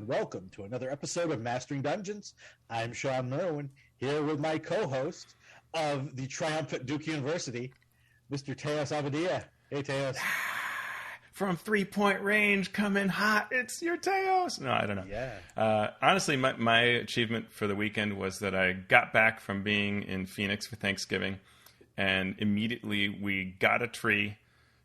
and welcome to another episode of Mastering Dungeons. I'm Shawn Merwin, here with my co-host of the triumphant Duke University, Mr. Teos Abadia. Hey, Teos. From 3-point range, coming hot, it's your Teos. No, I don't know. Yeah. Honestly, my achievement for the weekend was that I got back from being in Phoenix for Thanksgiving, and immediately we got a tree,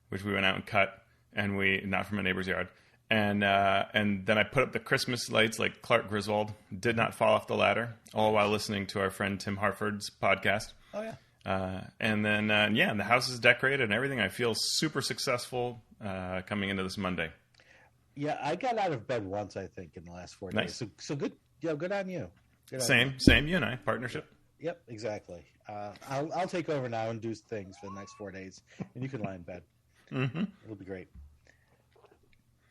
which we went out and cut, and not from a neighbor's yard. And then I put up the Christmas lights like Clark Griswold, did not fall off the ladder, all while listening to our friend Tim Harford's podcast. Oh, yeah. And then, the house is decorated and everything. I feel super successful coming into this Monday. Yeah, I got out of bed once, I think, in the last 4 days. So good. Yeah, good on you. Same. You and I, partnership. Yep, exactly. I'll take over now and do things for the next 4 days, and you can lie in bed. Mm-hmm. It'll be great.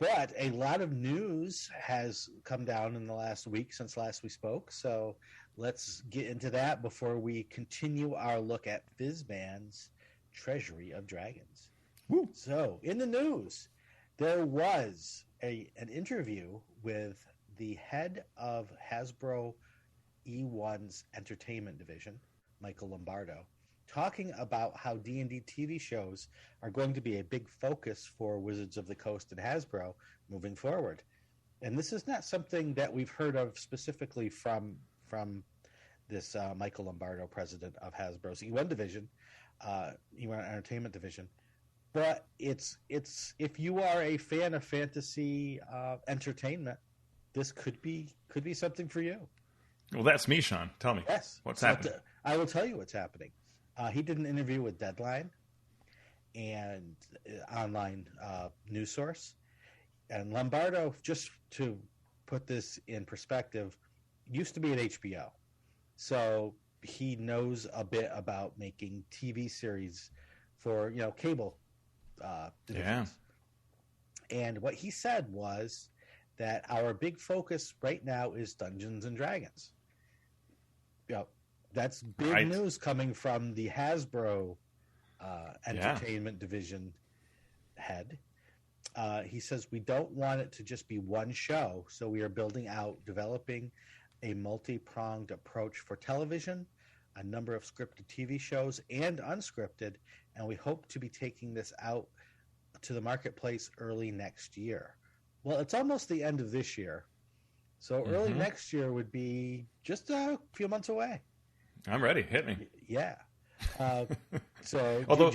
But a lot of news has come down in the last week since last we spoke, so let's get into that before we continue our look at Fizban's Treasury of Dragons. Woo. So, in the news, there was an interview with the head of Hasbro E1's entertainment division, Michael Lombardo, talking about how D&D TV shows are going to be a big focus for Wizards of the Coast and Hasbro moving forward. And this is not something that we've heard of specifically from this Michael Lombardo, president of Hasbro's E1 division, E1 Entertainment division. But it's if you are a fan of fantasy entertainment, this could be something for you. Well, that's me, Shawn. Tell me. Yes. What's happening? I will tell you what's happening. He did an interview with Deadline and online news source. And Lombardo, just to put this in perspective, used to be at HBO. So he knows a bit about making TV series for, cable divisions. Yeah. And what he said was that our big focus right now is Dungeons and Dragons. That's big news coming from the Hasbro entertainment division head. He says, we don't want it to just be one show, so we are developing a multi-pronged approach for television, a number of scripted TV shows, and unscripted, and we hope to be taking this out to the marketplace early next year. Well, it's almost the end of this year, so early next year would be just a few months away. I'm ready. Hit me. Yeah. So, although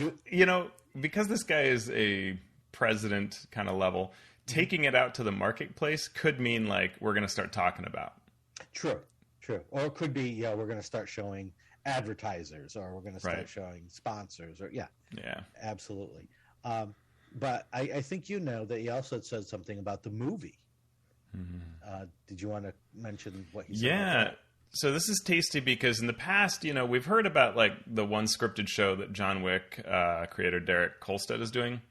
because this guy is a president kind of level, taking it out to the marketplace could mean like we're going to start talking about. True. Or it could be we're going to start showing advertisers, or we're going to start showing sponsors, or yeah, absolutely. But I think that he also said something about the movie. Mm-hmm. Did you want to mention what he said? Yeah. So this is tasty because in the past, we've heard about like the one scripted show that John Wick creator Derek Kolstad is doing.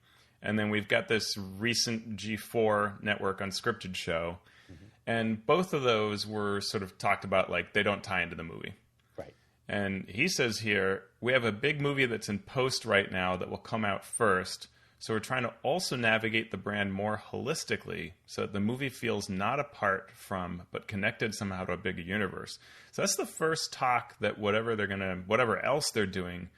And then we've got this recent G4 network unscripted show. Mm-hmm. And both of those were sort of talked about like they don't tie into the movie. Right. And he says here, we have a big movie that's in post right now that will come out first. So we're trying to also navigate the brand more holistically so that the movie feels not apart from, but connected somehow to a bigger universe. So that's the first talk that whatever else they're doing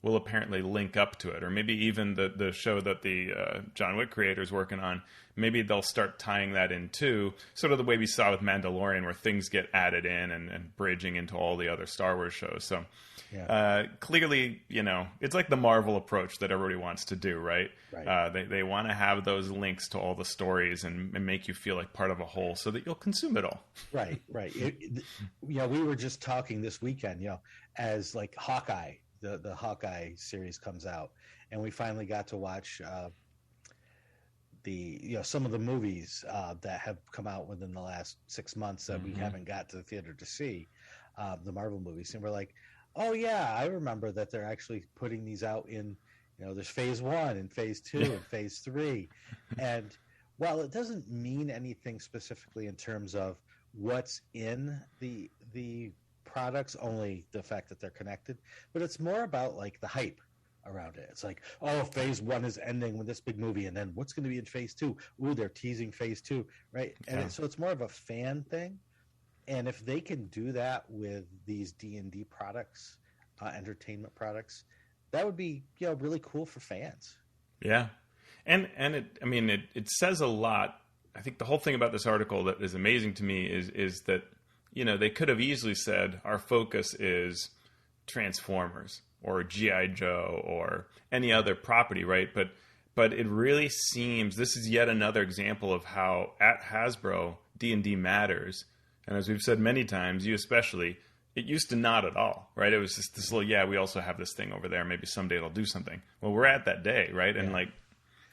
will apparently link up to it. Or maybe even the show that the John Wick creator is working on, maybe they'll start tying that in too, sort of the way we saw with Mandalorian where things get added in and bridging into all the other Star Wars shows. So clearly, it's like the Marvel approach that everybody wants to do, right? They want to have those links to all the stories and make you feel like part of a whole so that you'll consume it all. Right. We were just talking this weekend, as like Hawkeye, the Hawkeye series comes out, and we finally got to watch some of the movies that have come out within the last 6 months that we haven't got to the theater to see, the Marvel movies, and we're like, oh yeah, I remember that they're actually putting these out in, there's phase 1 and phase 2 and phase 3. And while it doesn't mean anything specifically in terms of what's in the products, only the fact that they're connected, but it's more about like the hype. around it. It's like, oh, phase 1 is ending with this big movie, and then what's going to be in phase 2? Ooh, they're teasing phase 2, right? And so it's more of a fan thing. And if they can do that with these D&D products, entertainment products, that would be, really cool for fans. Yeah. And it says a lot. I think the whole thing about this article that is amazing to me is that, they could have easily said our focus is Transformers or G.I. Joe or any other property, right? But it really seems this is yet another example of how at Hasbro D&D matters. And as we've said many times, you especially, it used to not at all, right? It was just this little, we also have this thing over there. Maybe someday it'll do something. Well, we're at that day, right? And like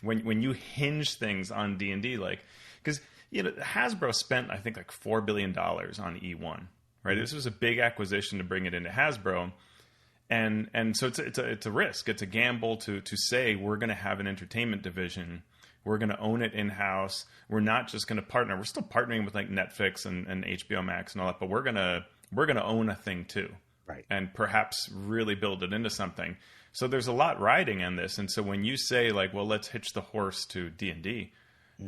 when you hinge things on D&D, like, because Hasbro spent, I think, like $4 billion on E1, right? This was a big acquisition to bring it into Hasbro. And so it's a risk. It's a gamble to say we're going to have an entertainment division. We're going to own it in-house. We're not just going to partner. We're still partnering with like Netflix and HBO Max and all that, but we're going to own a thing too. Right. And perhaps really build it into something. So there's a lot riding on this. And so when you say like, well, let's hitch the horse to D&D,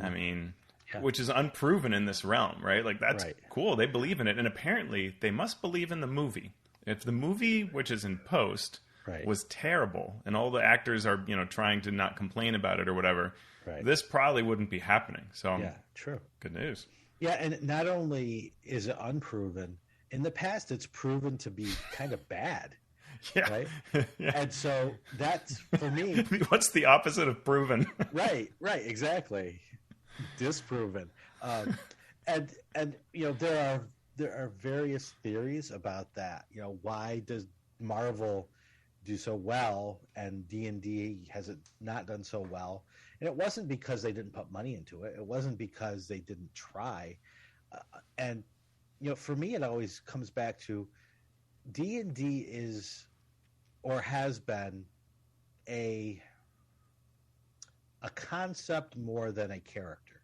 I mean, which is unproven in this realm, right? Like that's cool. They believe in it. And apparently they must believe in the movie. If the movie, which is in post, was terrible and all the actors are, trying to not complain about it or whatever, this probably wouldn't be happening. So true. Good news. Yeah. And not only is it unproven, in the past, it's proven to be kind of bad. Right? And so that's, for me... What's the opposite of proven? Right, exactly. Disproven. And there are various theories about that. Why does Marvel do so well and D&D has it not done so well? And it wasn't because they didn't put money into it. It wasn't because they didn't try. And for me, it always comes back to D&D is or has been a concept more than a character,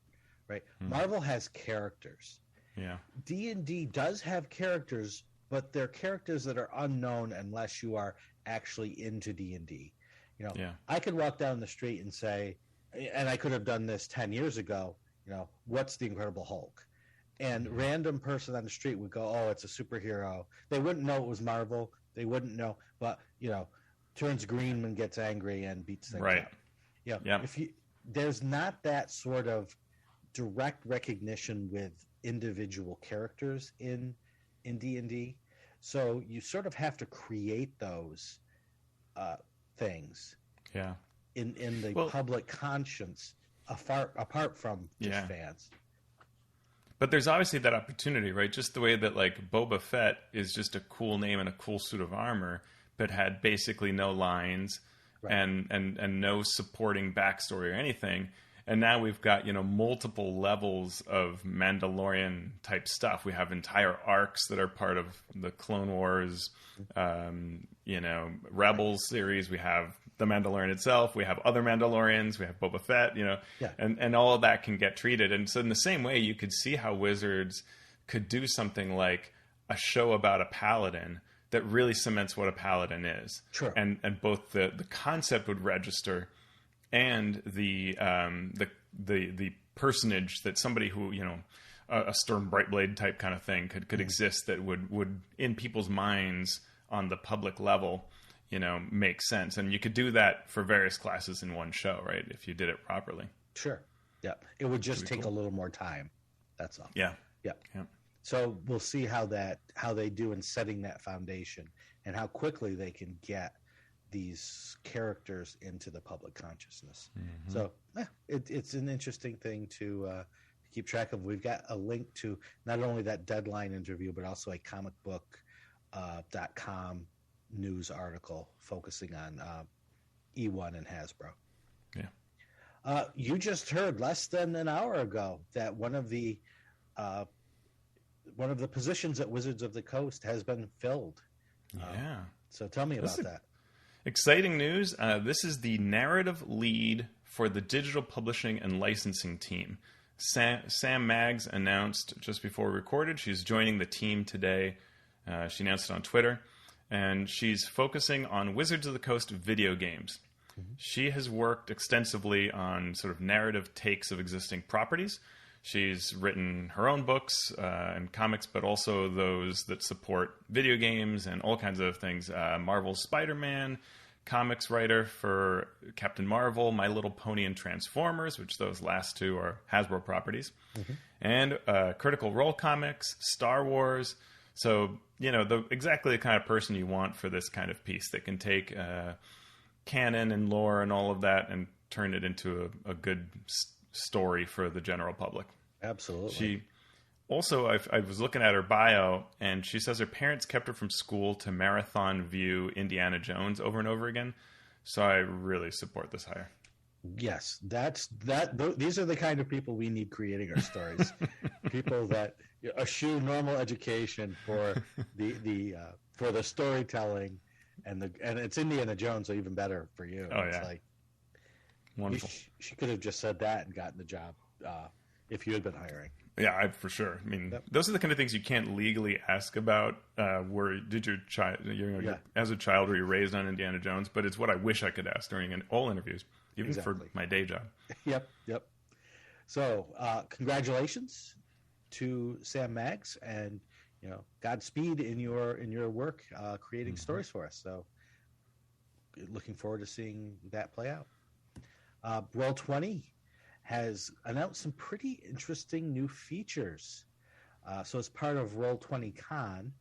right? Marvel has characters. Yeah. D&D does have characters, but they're characters that are unknown unless you are actually into D&D. I could walk down the street and say, and I could have done this 10 years ago, what's the Incredible Hulk? And random person on the street would go, oh, it's a superhero. They wouldn't know it was Marvel. They wouldn't know. But, turns green and gets angry and beats things up. If there's not that sort of direct recognition with individual characters in D&D. So you sort of have to create those things in the public conscience apart from just fans. But there's obviously that opportunity, right? Just the way that like Boba Fett is just a cool name and a cool suit of armor, but had basically no lines and no supporting backstory or anything. And now we've got, multiple levels of Mandalorian type stuff. We have entire arcs that are part of the Clone Wars, Rebels series. We have the Mandalorian itself. We have other Mandalorians. We have Boba Fett, and all of that can get treated. And so in the same way, you could see how Wizards could do something like a show about a paladin that really cements what a paladin is. Sure. And both the concept would register and the personage that somebody who, a Storm Brightblade type kind of thing could exist that would in people's minds on the public level, make sense. And you could do that for various classes in one show, right? If you did it properly. Sure. Yeah. It would just take a little more time. That's all. Yeah. Yeah. So we'll see how they do in setting that foundation and how quickly they can get these characters into the public consciousness. So it's an interesting thing to keep track of. We've got a link to not only that Deadline interview, but also a comicbook.com news article focusing on E1 and Hasbro. Yeah. You just heard less than an hour ago that one of the positions at Wizards of the Coast has been filled. Yeah. So tell me about that. Exciting news. This is the narrative lead for the digital publishing and licensing team. Sam Maggs announced just before we recorded she's joining the team today. She announced it on Twitter. and she's focusing on Wizards of the Coast video games. She has worked extensively on sort of narrative takes of existing properties. She's written her own books and comics, but also those that support video games and all kinds of things. Marvel's Spider-Man, comics writer for Captain Marvel, My Little Pony, and Transformers, which those last two are Hasbro properties. And Critical Role comics, Star Wars. So, exactly the kind of person you want for this kind of piece that can take canon and lore and all of that and turn it into a good story for the general public. Absolutely. She also, I was looking at her bio, and she says her parents kept her from school to marathon view Indiana Jones over and over again. So I really support this hire. Yes, these are the kind of people we need creating our stories. People that eschew normal education for the storytelling, and it's Indiana Jones, so even better for you. Oh, it's yeah. Like, Wonderful. She could have just said that and gotten the job if you had been hiring. Yeah, for sure. I mean, Those are the kind of things you can't legally ask about. Where did your child, as a child, were you raised on Indiana Jones? But it's what I wish I could ask during all interviews, even for my day job. Yep. So, congratulations to Sam Maggs, and Godspeed in your work creating stories for us. So, looking forward to seeing that play out. Roll20 has announced some pretty interesting new features. So as part of Roll20 Con,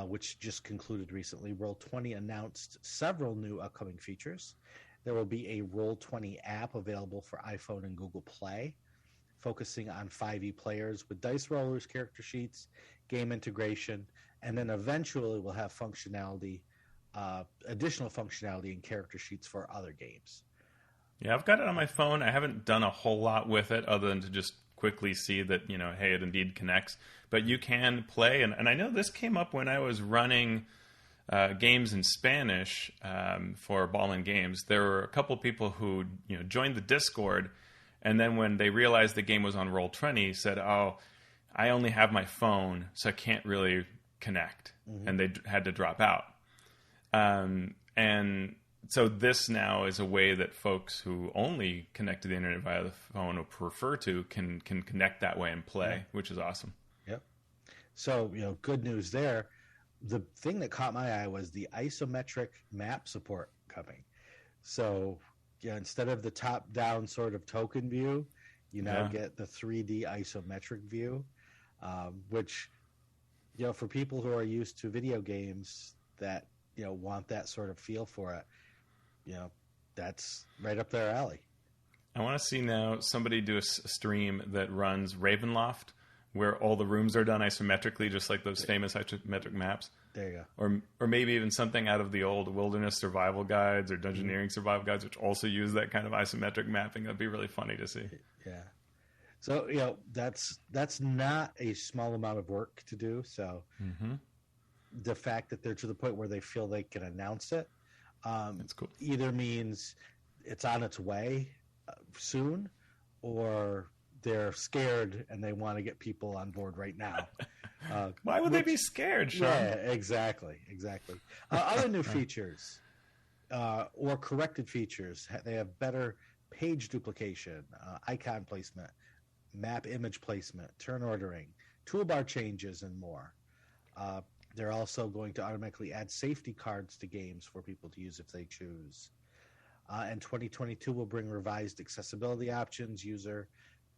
which just concluded recently, Roll20 announced several new upcoming features. There will be a Roll20 app available for iPhone and Google Play, focusing on 5e players with dice rollers, character sheets, game integration, and then eventually we'll have additional functionality in character sheets for other games. Yeah, I've got it on my phone. I haven't done a whole lot with it other than to just quickly see that, hey, it indeed connects. But you can play, and I know this came up when I was running games in Spanish for Ball and Games. There were a couple people who joined the Discord, and then when they realized the game was on Roll20, said, oh, I only have my phone, so I can't really connect. And they had to drop out. And so this now is a way that folks who only connect to the internet via the phone or prefer to can connect that way and play, which is awesome. Yep. So, good news there. The thing that caught my eye was the isometric map support coming. So, instead of the top-down sort of token view, you now get the 3D isometric view, which, for people who are used to video games that, want that sort of feel for it, that's right up their alley. I want to see now somebody do a stream that runs Ravenloft, where all the rooms are done isometrically, just like those famous isometric maps. There you go. Or maybe even something out of the old wilderness survival guides or dungeoneering survival guides, which also use that kind of isometric mapping. That'd be really funny to see. Yeah. So, that's not a small amount of work to do. So the fact that they're to the point where they feel they can announce it, that's cool. Either means it's on its way soon, or they're scared and they want to get people on board right now. Why would they be scared, Shawn? Yeah, exactly. Other new features or corrected features, they have better page duplication, icon placement, map image placement, turn ordering, toolbar changes, and more. They're also going to automatically add safety cards to games for people to use if they choose. And 2022 will bring revised accessibility options, user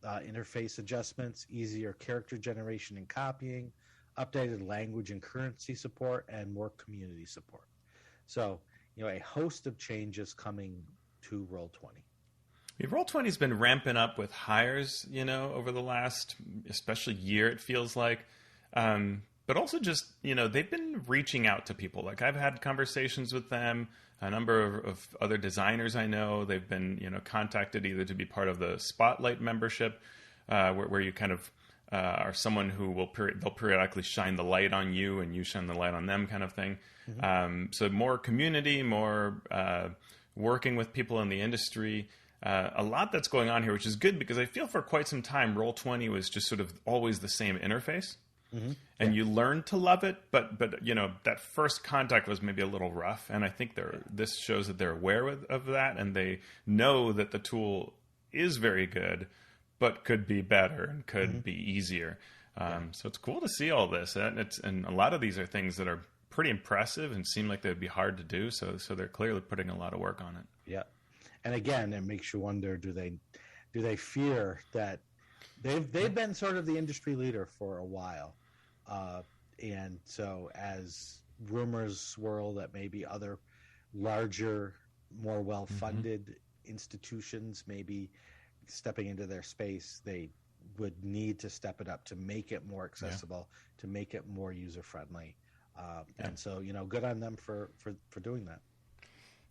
interface adjustments, easier character generation and copying, updated language and currency support, and more community support. So, a host of changes coming to Roll20. Roll20 has been ramping up with hires, over the last, especially year, it feels like. But also just, they've been reaching out to people. Like, I've had conversations with them, a number of other designers I know. They've been, contacted either to be part of the Spotlight membership, where you kind of are someone who they'll periodically shine the light on you and you shine the light on them kind of thing. So more community, more working with people in the industry. A lot that's going on here, which is good because I feel for quite some time, Roll20 was just sort of always the same interface. and you learn to love it. But that first contact was maybe a little rough, and I think this shows that they're aware of that, and they know that the tool is very good, but could be better and could be easier. So it's cool to see all this, and a lot of these are things that are pretty impressive and seem like they'd be hard to do. So they're clearly putting a lot of work on it. Yeah, and again, it makes you wonder: do they fear that they've been sort of the industry leader for a while, and so as rumors swirl that maybe other larger, more well-funded institutions may be stepping into their space, they would need to step it up to make it more accessible, to make it more user-friendly. And so, good on them for doing that.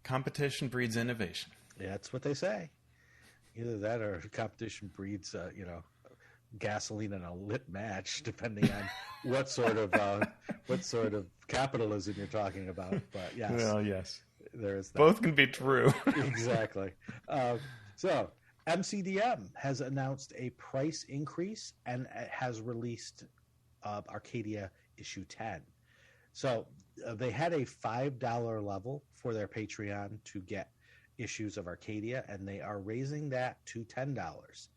Competition breeds innovation. Yeah, that's what they say. Either that or competition breeds, gasoline in a lit match, depending on what sort of capitalism you're talking about. But yes, well, yes, there is that. Both can be true. Exactly. So MCDM has announced a price increase and has released Arcadia issue 10. So they had a $5 level for their Patreon to get issues of Arcadia, and they are raising that to $10.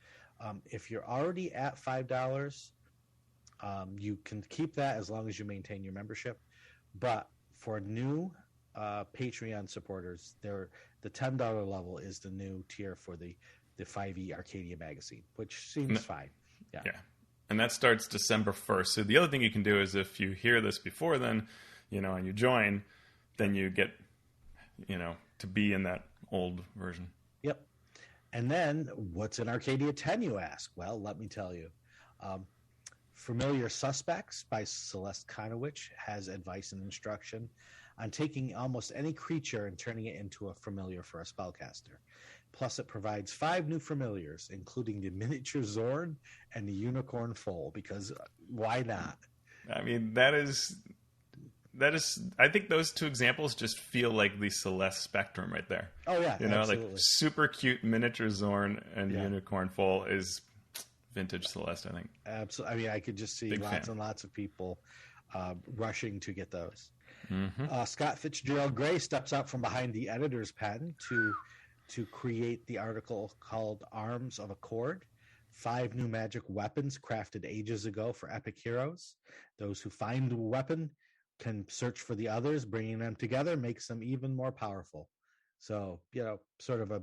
If you're already at $5, you can keep that as long as you maintain your membership. But for new Patreon supporters, the $10 level is the new tier for the 5e Arcadia magazine, which seems fine. Yeah. And that starts December 1st. So the other thing you can do is if you hear this before then, and you join, then you get, to be in that old version. Yep. And then what's in Arcadia 10, you ask? Well, let me tell you. Familiar Suspects by Celeste Konowich has advice and instruction on taking almost any creature and turning it into a familiar for a spellcaster. Plus, it provides 5 new familiars, including the miniature Zorn and the unicorn foal, because why not? I mean, that is. I think those two examples just feel like the Celeste spectrum right there. Oh yeah, absolutely. Like super cute miniature Zorn and unicorn foal is vintage Celeste, I think. Absolutely. I mean, I could just see lots and lots of people rushing to get those. Scott Fitzgerald Gray steps out from behind the editor's pen to create the article called Arms of Accord. 5 new magic weapons crafted ages ago for epic heroes. Those who find the weapon can search for the others. Bringing them together makes them even more powerful. So, sort of a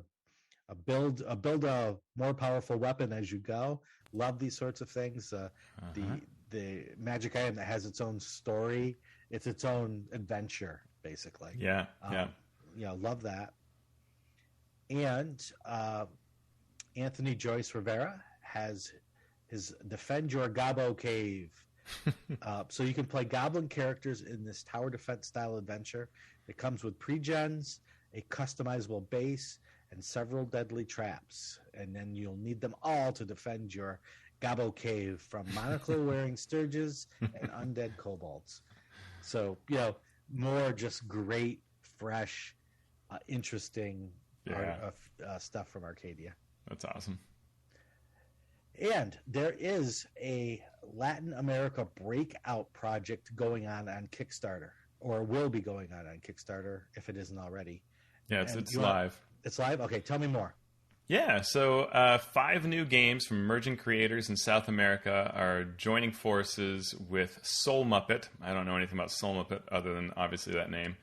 build a more powerful weapon as you go. Love these sorts of things. The magic item that has its own story. It's its own adventure, basically. Yeah. Love that. And Anthony Joyce Rivera has his Defend Your Gobbo Cave. So you can play goblin characters in this tower defense style adventure. It comes with pre-gens, a customizable base, and several deadly traps. And then you'll need them all to defend your Gobbo Cave from monocle-wearing sturges and undead kobolds. So, more just great, fresh, interesting stuff from Arcadia. That's awesome. And there is a Latin America Breakout project going on Kickstarter, or will be going on Kickstarter if it isn't already. Yeah, it's live. It's live? Okay, tell me more. Yeah, so 5 new games from emerging creators in South America are joining forces with Soul Muppet. I don't know anything about Soul Muppet other than obviously that name,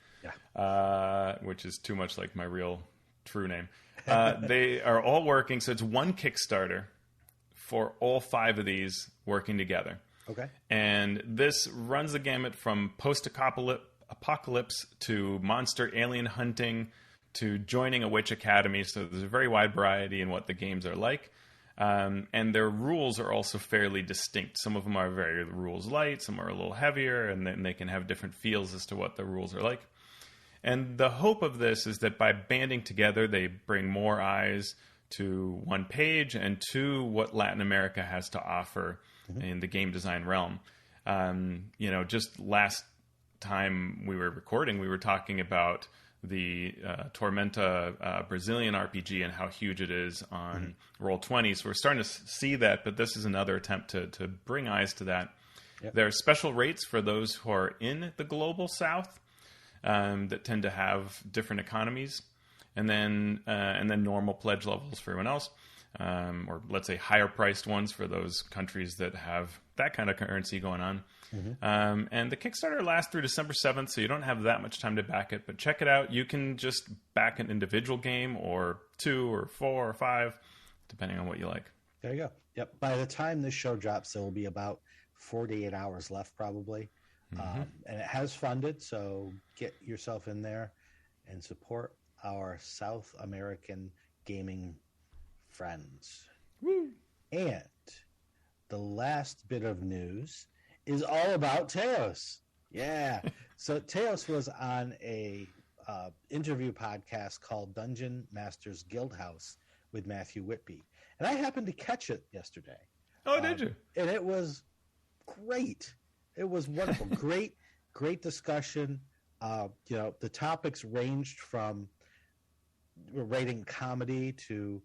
which is too much like my real true name. They are all working, so it's one Kickstarter for all 5 of these working together. Okay. And this runs the gamut from post-apocalypse to monster alien hunting to joining a witch academy. So there's a very wide variety in what the games are like. And their rules are also fairly distinct. Some of them are very rules light, some are a little heavier, and then they can have different feels as to what the rules are like. And the hope of this is that by banding together, they bring more eyes to one page and to what Latin America has to offer in the game design realm. Just last time we were recording, we were talking about the Tormenta Brazilian RPG and how huge it is on Roll20. So we're starting to see that, but this is another attempt to bring eyes to that. Yep. There are special rates for those who are in the global south that tend to have different economies, and then normal pledge levels for everyone else, or let's say higher priced ones for those countries that have that kind of currency going on. Mm-hmm. And the Kickstarter lasts through December 7th, so you don't have that much time to back it, but check it out. You can just back an individual game or 2 or 4 or 5, depending on what you like. There you go. Yep. By the time this show drops, there will be about 48 hours left, probably. Mm-hmm. And it has funded, so get yourself in there and support our South American gaming friends. Woo. And the last bit of news is all about Teos. Yeah. So Teos was on a interview podcast called Dungeon Masters Guildhouse with Matthew Whitby. And I happened to catch it yesterday. Oh, did you? And it was great. It was wonderful. Great discussion. The topics ranged from writing comedy to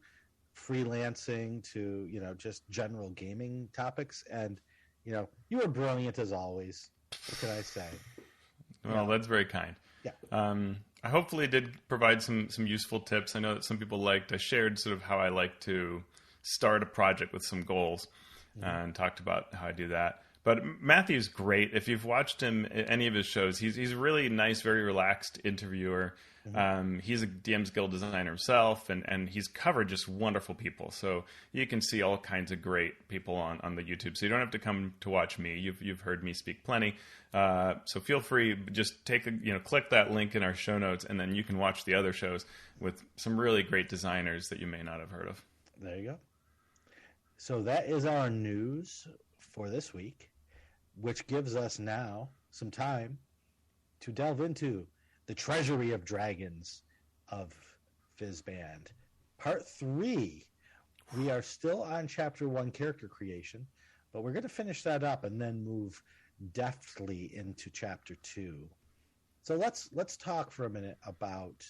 freelancing to, just general gaming topics. And, you were brilliant as always. What can I say? Well, that's very kind. Yeah. I hopefully did provide some useful tips. I know that some people liked. I shared sort of how I like to start a project with some goals, and talked about how I do that. But Matthew's great. If you've watched him in any of his shows, he's a really nice, very relaxed interviewer. Mm-hmm. He's a DM's Guild designer himself, and he's covered just wonderful people. So you can see all kinds of great people on the YouTube. So you don't have to come to watch me. You've heard me speak plenty. So feel free, just click that link in our show notes, and then you can watch the other shows with some really great designers that you may not have heard of. There you go. So that is our news for this week, which gives us now some time to delve into the Treasury of Dragons of Fizban. Part 3. We are still on Chapter 1, Character Creation, but we're going to finish that up and then move deftly into Chapter 2. So let's talk for a minute about...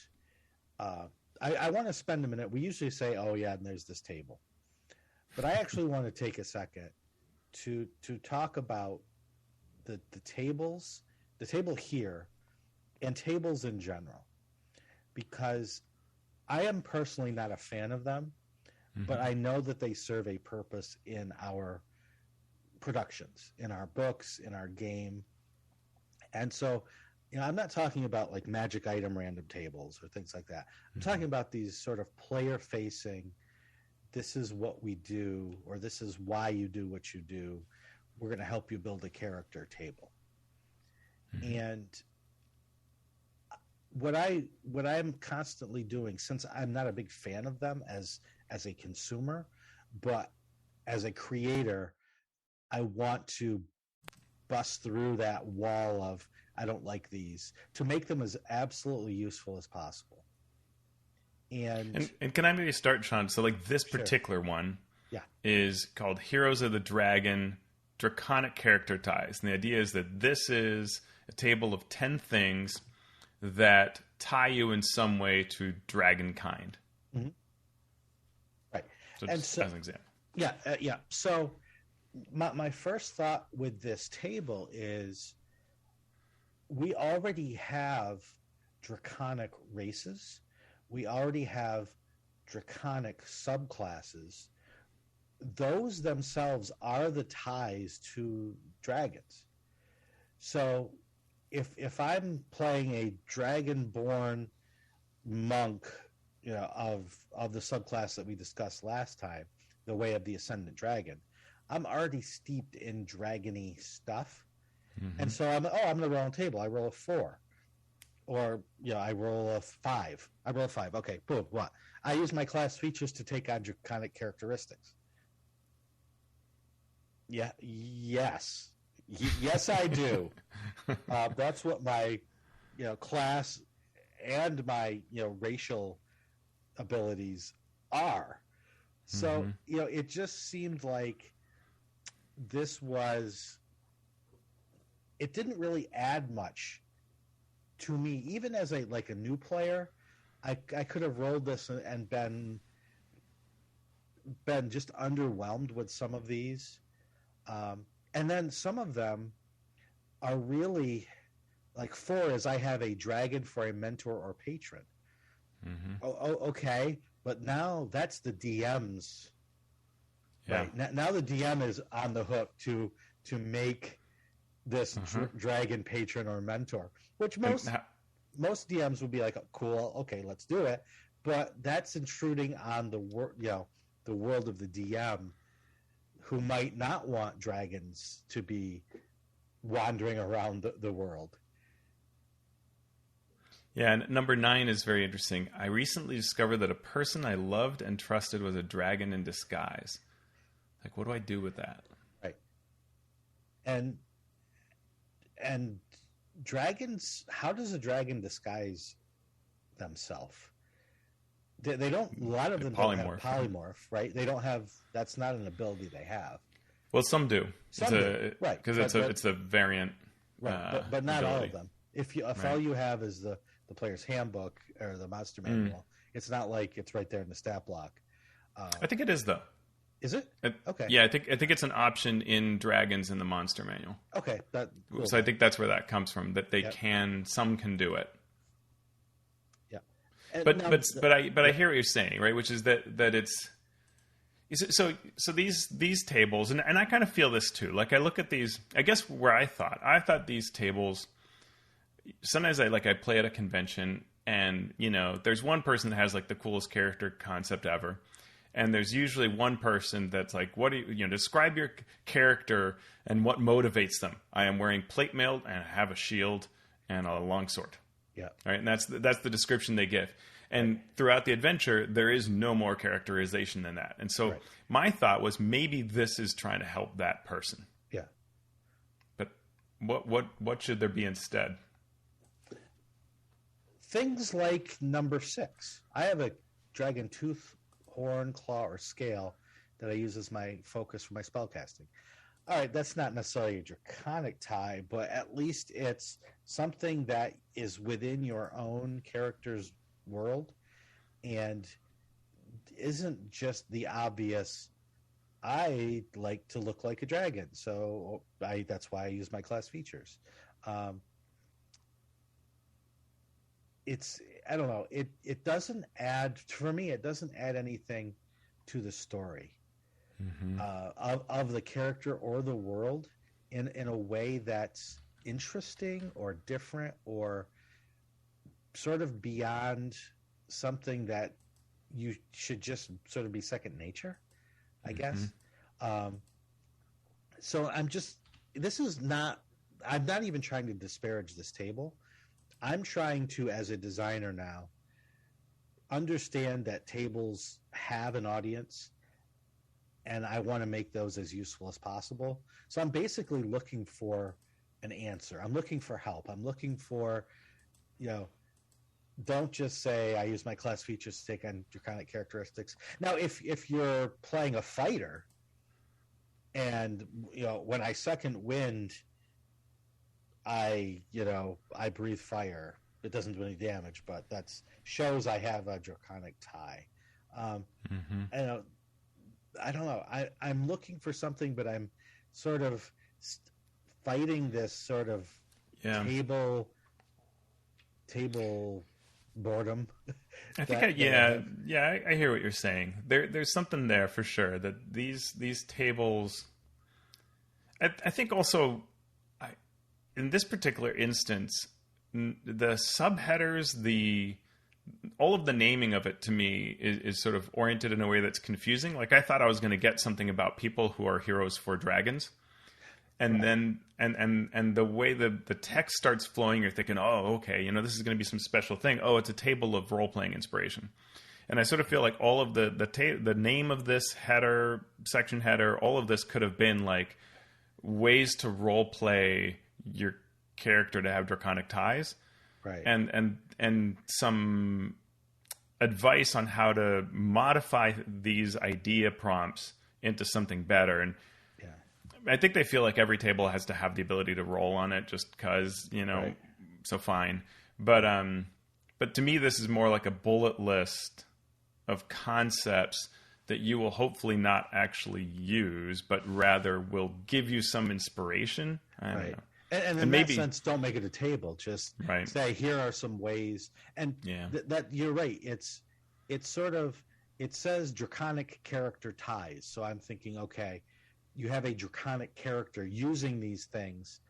I want to spend a minute. We usually say, oh, yeah, and there's this table. But I actually want to take a second to talk about the tables, the table here, and tables in general, because I am personally not a fan of them, but I know that they serve a purpose in our productions, in our books, in our game. And so, I'm not talking about like magic item random tables or things like that. I'm talking about these sort of player-facing, this is what we do, or this is why you do what you do. We're going to help you build a character table. And what I'm constantly doing, since I'm not a big fan of them as a consumer, but as a creator, I want to bust through that wall of I don't like these to make them as absolutely useful as possible. And can I maybe start, Shawn? So like this particular one is called Heroes of the Dragon, Draconic Character Ties. And the idea is that this is a table of 10 things that tie you in some way to dragon kind. Mm-hmm. Right. So just as an example. Yeah. So my first thought with this table is we already have draconic races. We already have draconic subclasses. Those themselves are the ties to dragons. So if I'm playing a dragonborn monk, of the subclass that we discussed last time, the Way of the Ascendant Dragon, I'm already steeped in dragony stuff. And so I'm going to roll a table. I roll a 4. Or, I roll a 5. I roll a 5. Okay, boom, what? I use my class features to take on draconic characteristics. Yeah, yes. Yes, I do. That's what my, class and my, racial abilities are. So, it just seemed like this was... It didn't really add much to me, even as a new player. I could have rolled this and been just underwhelmed with some of these. And then some of them are really like 4 is I have a dragon for a mentor or patron. Mm-hmm. Oh, okay. But now that's the DM's. Yeah. Right. Now the DM is on the hook to make this dragon patron or mentor, which most DMs would be like, oh, cool, okay, let's do it. But that's intruding on the world of the DM, who might not want dragons to be wandering around the world. Yeah, and number 9 is very interesting. I recently discovered that a person I loved and trusted was a dragon in disguise. Like, what do I do with that? Right. And dragons, how does a dragon disguise themselves? They don't, a lot of them don't have polymorph, right? They don't have, that's not an ability they have. Well, some do. Right. Because it's a variant. Right, but not ability. all of them. If all you have is the player's handbook or the monster manual, it's not like it's right there in the stat block. I think it is, though. Is it? Okay. Yeah, I think it's an option in Dragons in the monster manual. Okay. So I think that's where that comes from. That they some can do it. Yeah. But I hear what you're saying, right? Which is that it's so these tables, and I kind of feel this too. Like I look at these, I guess where I thought these tables. Sometimes I play at a convention, and there's one person that has like the coolest character concept ever. And there's usually one person that's like, what do you describe your character and what motivates them? I am wearing plate mail and I have a shield and a longsword. Yeah. Right. And that's the description they give. And throughout the adventure, there is no more characterization than that. And so my thought was maybe this is trying to help that person. Yeah. But what should there be instead? Things like number 6. I have a dragon tooth, horn, claw, or scale that I use as my focus for my spellcasting. All right, that's not necessarily a draconic tie, but at least it's something that is within your own character's world and isn't just the obvious, I like to look like a dragon, so that's why I use my class features. I don't know. It doesn't add, for me, it doesn't add anything to the story of the character or the world in a way that's interesting or different or sort of beyond something that you should just sort of be second nature, I guess. So I'm not even trying to disparage this table. I'm trying to, as a designer now, understand that tables have an audience, and I want to make those as useful as possible. So I'm basically looking for an answer. I'm looking for help. I'm looking for, don't just say I use my class features to take on draconic characteristics. Now, if you're playing a fighter, and when I second wind, I breathe fire. It doesn't do any damage, but that's shows I have a draconic tie. And I don't know. I'm looking for something, but I'm sort of fighting this sort of table boredom. I think I hear what you're saying. There's something there for sure. That these tables. I think also. In this particular instance, the subheaders, all of the naming of it to me is sort of oriented in a way that's confusing. Like I thought I was going to get something about people who are heroes for dragons. And then and the way the text starts flowing, you're thinking, oh, okay, this is going to be some special thing. Oh, it's a table of role-playing inspiration. And I sort of feel like all of the name of this header, section header, all of this could have been like ways to role-play your character to have draconic ties, right? And some advice on how to modify these idea prompts into something better. And I think they feel like every table has to have the ability to roll on it, just because so fine. But to me, this is more like a bullet list of concepts that you will hopefully not actually use, but rather will give you some inspiration. I don't know. And in that sense, don't make it a table. Just say, here are some ways. And that you're right. It's sort of, it says draconic character ties. So I'm thinking, okay, you have a draconic character using these things.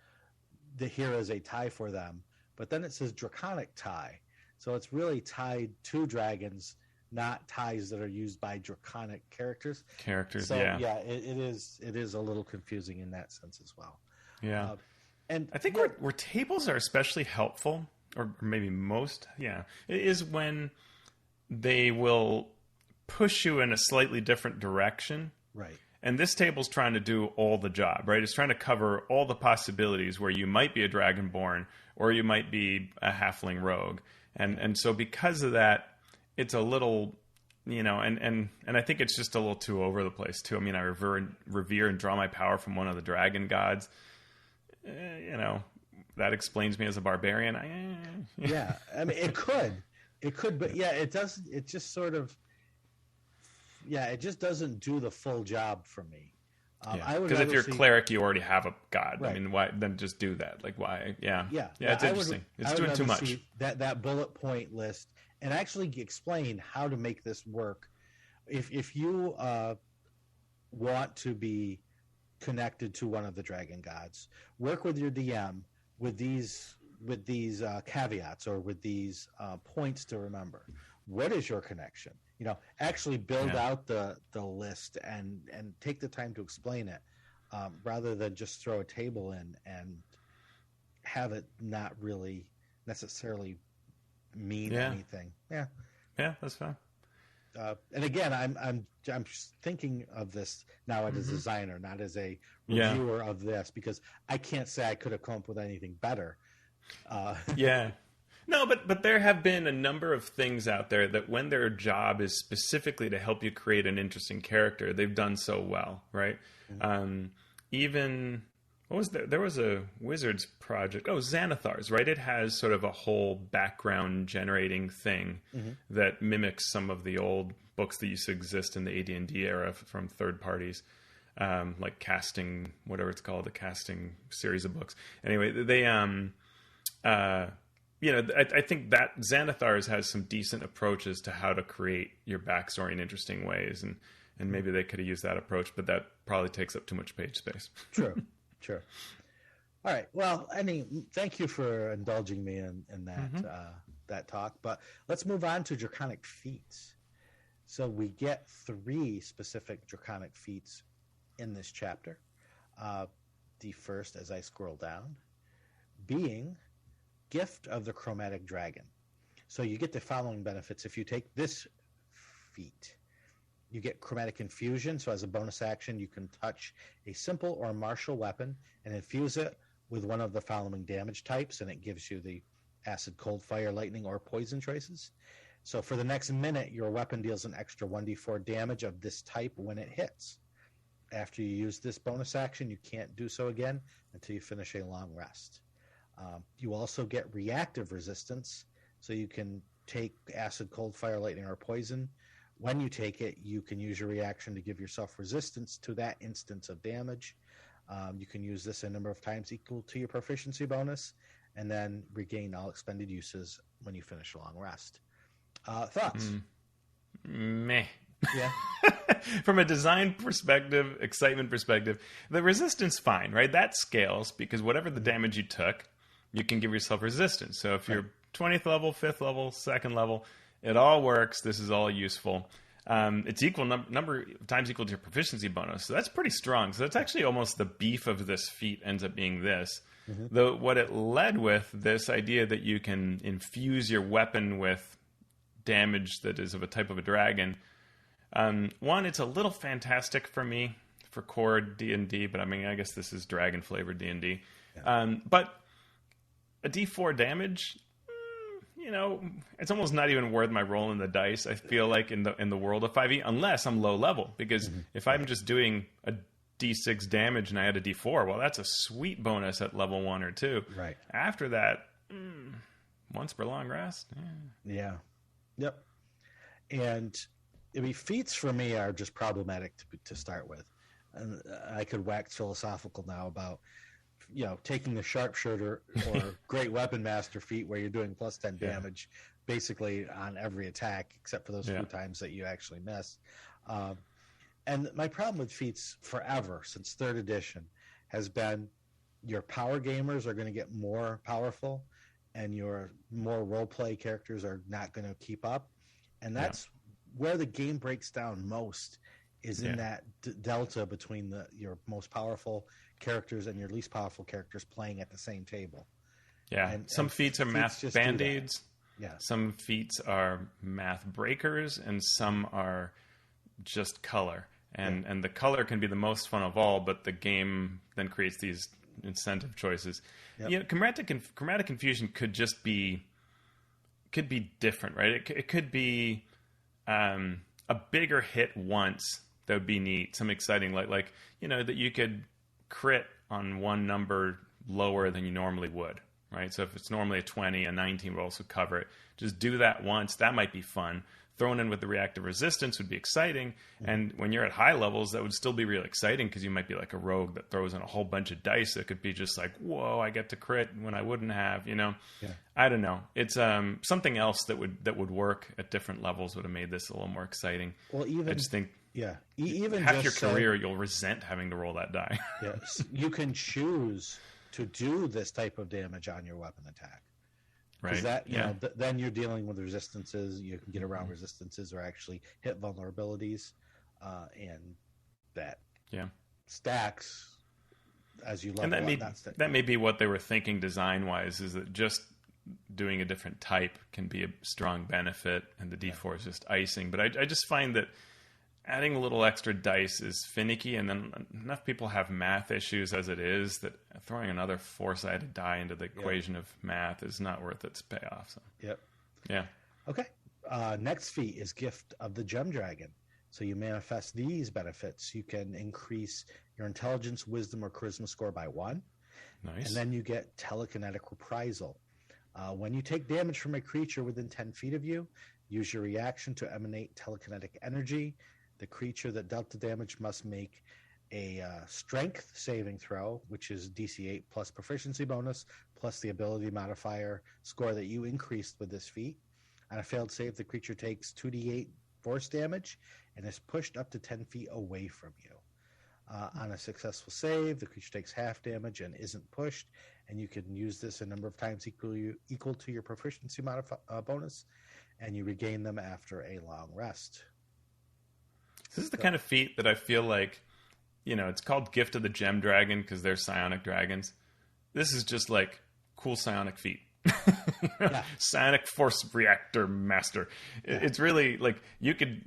Here is a tie for them. But then it says draconic tie. So it's really tied to dragons, not ties that are used by draconic characters. So it is a little confusing in that sense as well. Yeah. And I think where tables are especially helpful, or maybe most, is when they will push you in a slightly different direction. Right. And this table's trying to do all the job, right? It's trying to cover all the possibilities where you might be a dragonborn or you might be a halfling rogue. And so because of that, it's a little, and I think it's just a little too over the place too. I mean, I revere and draw my power from one of the dragon gods. That explains me as a barbarian. Yeah, I mean, it could, but it doesn't. It just sort of, it just doesn't do the full job for me. Because if you're a cleric, you already have a god. Right. I mean, why then just do that? Like, why? Yeah. It's interesting. It's doing too much. That bullet point list and actually explain how to make this work. If you want to be connected to one of the dragon gods, work with your DM with these caveats or with these points to remember. What is your connection? Actually build out the list and take the time to explain it, rather than just throw a table in and have it not really necessarily mean anything. Yeah, that's fine. And again, I'm thinking of this now as a designer, not as a reviewer of this, because I can't say I could have come up with anything better. No, but there have been a number of things out there that when their job is specifically to help you create an interesting character, they've done so well, right? Mm-hmm. Even, what was there? There was a Wizards project. Oh, Xanathar's, right? It has sort of a whole background generating thing that mimics some of the old books that used to exist in the AD&D era from third parties, like casting, whatever it's called, the casting series of books. Anyway, they... I think that Xanathar's has some decent approaches to how to create your backstory in interesting ways, and maybe they could have used that approach, but that probably takes up too much page space. True. All right. Well, thank you for indulging me in that that talk. But let's move on to draconic feats. So we get 3 specific draconic feats in this chapter. The first, as I scroll down, being Gift of the Chromatic Dragon. So you get the following benefits if you take this feat. You get Chromatic Infusion, so as a bonus action you can touch a simple or martial weapon and infuse it with one of the following damage types, and it gives you the acid, cold, fire, lightning, or poison choices. So for the next minute, your weapon deals an extra 1d4 damage of this type when it hits. After you use this bonus action, you can't do so again until you finish a long rest. You also get reactive resistance, so you can take acid, cold, fire, lightning, or poison. When you take it, you can use your reaction to give yourself resistance to that instance of damage. You can use this a number of times equal to your proficiency bonus, and then regain all expended uses when you finish a long rest. Thoughts? Meh. Yeah. From a design perspective, excitement perspective, the resistance fine, right? That scales because whatever the damage you took, you can give yourself resistance. So if you're 20th level, 5th level, 2nd level, it all works. This is all useful. It's equal number times equal to your proficiency bonus. So that's pretty strong. So that's actually almost the beef of this feat ends up being this. Though what it led with, this idea that you can infuse your weapon with damage that is of a type of a dragon. One, it's a little fantastic for me for core D&D, but I guess this is dragon flavored D&D. Yeah. But a D4 damage, it's almost not even worth my rolling the dice. I feel like in the world of 5e, unless I'm low level, because if I'm just doing a D6 damage and I had a D4, well, that's a sweet bonus at level 1 or 2. Right. After that, once per long rest. Yeah. Yep. And I mean, feats for me are just problematic to start with. And I could wax philosophical now about, taking the sharpshooter or great weapon master feat where you're doing plus 10 damage basically on every attack, except for those few times that you actually miss. And my problem with feats forever, since 3rd edition, has been your power gamers are going to get more powerful and your more role-play characters are not going to keep up. And that's where the game breaks down most, is in that delta between your most powerful characters and your least powerful characters playing at the same table. Yeah, and some feats are math band-aids. Yeah. Some feats are math breakers, and some are just color. And the color can be the most fun of all, but the game then creates these incentive choices. Yep. Chromatic confusion could be different, right? It could be a bigger hit once. That would be neat. Some exciting, like that you could crit on one number lower than you normally would, right? So if it's normally a 20, a 19 would also cover it. Just do that once. That might be fun. Thrown in with the reactive resistance would be exciting. And when you're at high levels, that would still be really exciting because you might be like a rogue that throws in a whole bunch of dice. It could be just like, whoa, I get to crit when I wouldn't have, I don't know. It's something else that would work at different levels would have made this a little more exciting. Well, I just think, even half your career, you'll resent having to roll that die. Yes, you can choose to do this type of damage on your weapon attack. Right. That, then you're dealing with resistances. You can get around resistances or actually hit vulnerabilities, and that stacks as you level up. That may be what they were thinking design-wise, is that just doing a different type can be a strong benefit, and the D4 is just icing. But I just find that adding a little extra dice is finicky, and then enough people have math issues as it is that throwing another 4-sided die into the equation of math is not worth its payoff. So. Yep. Yeah. Okay. Next feat is Gift of the Gem Dragon. So you manifest these benefits. You can increase your intelligence, wisdom, or charisma score by 1. Nice. And then you get telekinetic reprisal. When you take damage from a creature within 10 feet of you, use your reaction to emanate telekinetic energy. The creature that dealt the damage must make a strength saving throw, which is DC 8 plus proficiency bonus, plus the ability modifier score that you increased with this feat. On a failed save, the creature takes 2d8 force damage and is pushed up to 10 feet away from you. On a successful save, the creature takes half damage and isn't pushed, and you can use this a number of times equal to your proficiency bonus, and you regain them after a long rest. This is the kind of feat that I feel like, it's called Gift of the Gem Dragon because they're psionic dragons. This is just like cool psionic feat. Psionic Force Reactor Master. It's really like you could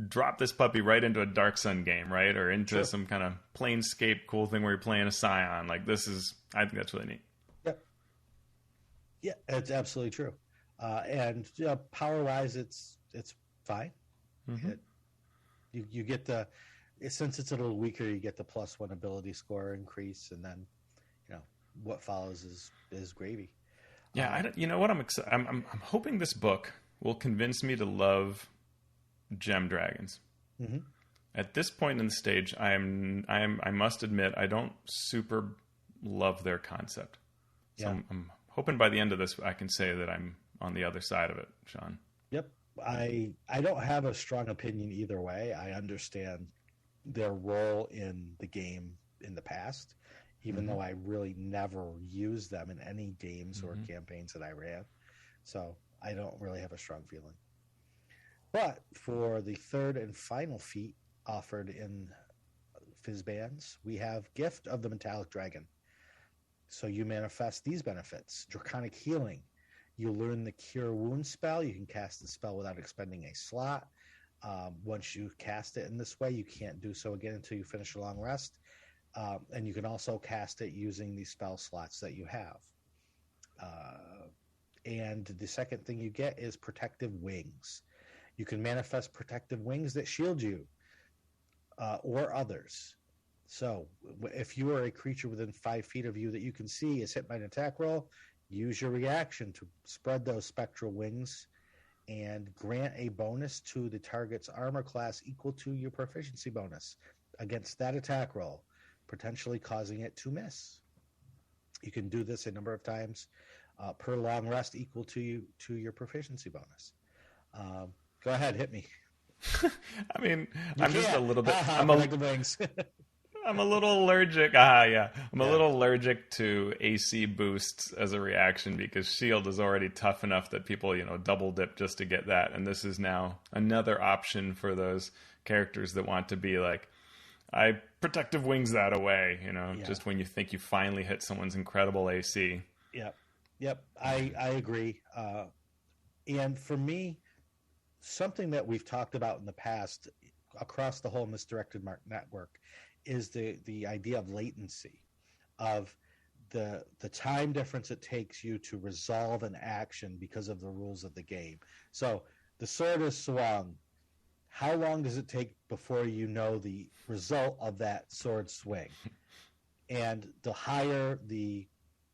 drop this puppy right into a Dark Sun game, right? Or into some kind of Planescape cool thing where you're playing a Scion. Like I think that's really neat. Yep. Yeah, it's absolutely true. And power-wise, it's fine. Mm-hmm. You get since it's a little weaker, you get the +1 ability score increase, and then what follows is gravy. Yeah, you know what? I'm hoping this book will convince me to love gem dragons. Mm-hmm. At this point in the stage, I must admit I don't super love their concept. So I'm hoping by the end of this I can say that I'm on the other side of it, Shawn. Yep. I don't have a strong opinion either way. I understand their role in the game in the past, even though I really never used them in any games or campaigns that I ran. So I don't really have a strong feeling. But for the third and final feat offered in Fizban's, we have Gift of the Metallic Dragon. So you manifest these benefits: Draconic Healing. You learn the Cure Wounds spell. You can cast the spell without expending a slot. Once you cast it in this way, you can't do so again until you finish a long rest. And you can also cast it using the spell slots that you have. And the second thing you get is Protective Wings. You can manifest protective wings that shield you or others. So if you are a creature within 5 feet of you that you can see is hit by an attack roll, use your reaction to spread those spectral wings and grant a bonus to the target's armor class equal to your proficiency bonus against that attack roll, potentially causing it to miss. You can do this a number of times per long rest equal to your proficiency bonus. Go ahead, hit me. I mean, I'm just a little bit. Wings. I'm a little allergic. I'm a little allergic to AC boosts as a reaction because shield is already tough enough that people, double dip just to get that. And this is now another option for those characters that want to be like, I protective wings that away, just when you think you finally hit someone's incredible AC. Yep. I agree. And for me, something that we've talked about in the past across the whole misdirected mark network is the idea of latency, of the time difference it takes you to resolve an action because of the rules of the game. So the sword is swung. How long does it take before you know the result of that sword swing? And the higher the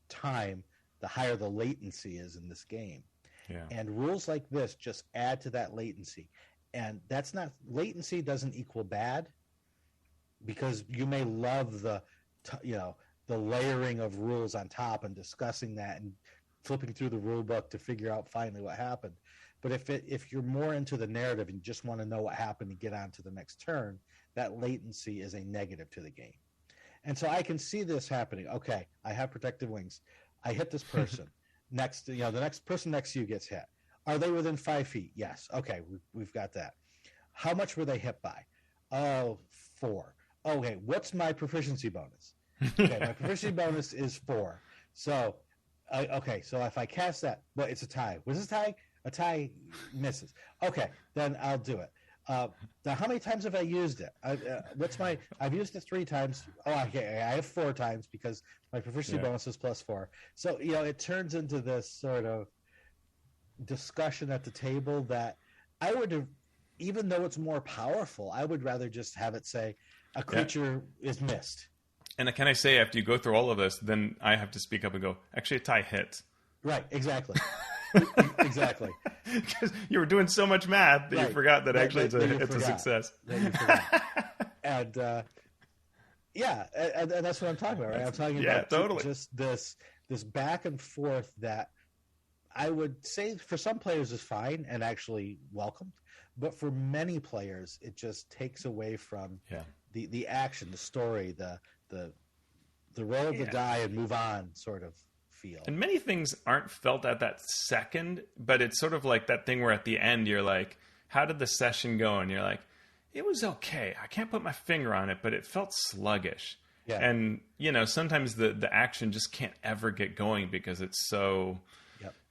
time, the higher the latency is in this game. Yeah. And rules like this just add to that latency. And latency doesn't equal bad, because you may love the layering of rules on top and discussing that and flipping through the rule book to figure out finally what happened. But if you're more into the narrative and you just want to know what happened and get on to the next turn, that latency is a negative to the game. And so I can see this happening. Okay, I have protective wings. I hit this person. The next person next to you gets hit. Are they within 5 feet? Yes. Okay, we've got that. How much were they hit by? Oh, 4. Okay, what's my proficiency bonus? Okay, my proficiency bonus is 4. So, so if I cast that, well, it's a tie. Was this a tie? A tie misses. Okay, then I'll do it. Now, how many times have I used it? I've used it 3 times. Oh, okay, I have 4 times because my proficiency bonus is +4. So, it turns into this sort of discussion at the table that I would have, even though it's more powerful, I would rather just have it say a creature is missed. And can I say, after you go through all of this, then I have to speak up and go, actually, a tie hits. Right, exactly. Exactly. Because you were doing so much math that you forgot that actually it's a success. And and that's what I'm talking about, right? I'm talking about totally. Just this back and forth that I would say for some players is fine and actually welcomed, but for many players it just takes away from the action, the story, the roll of the die and move on sort of feel. And many things aren't felt at that second, but it's sort of like that thing where at the end you're like, how did the session go? And you're like, it was okay. I can't put my finger on it, but it felt sluggish. Yeah. And, sometimes the action just can't ever get going because it's so,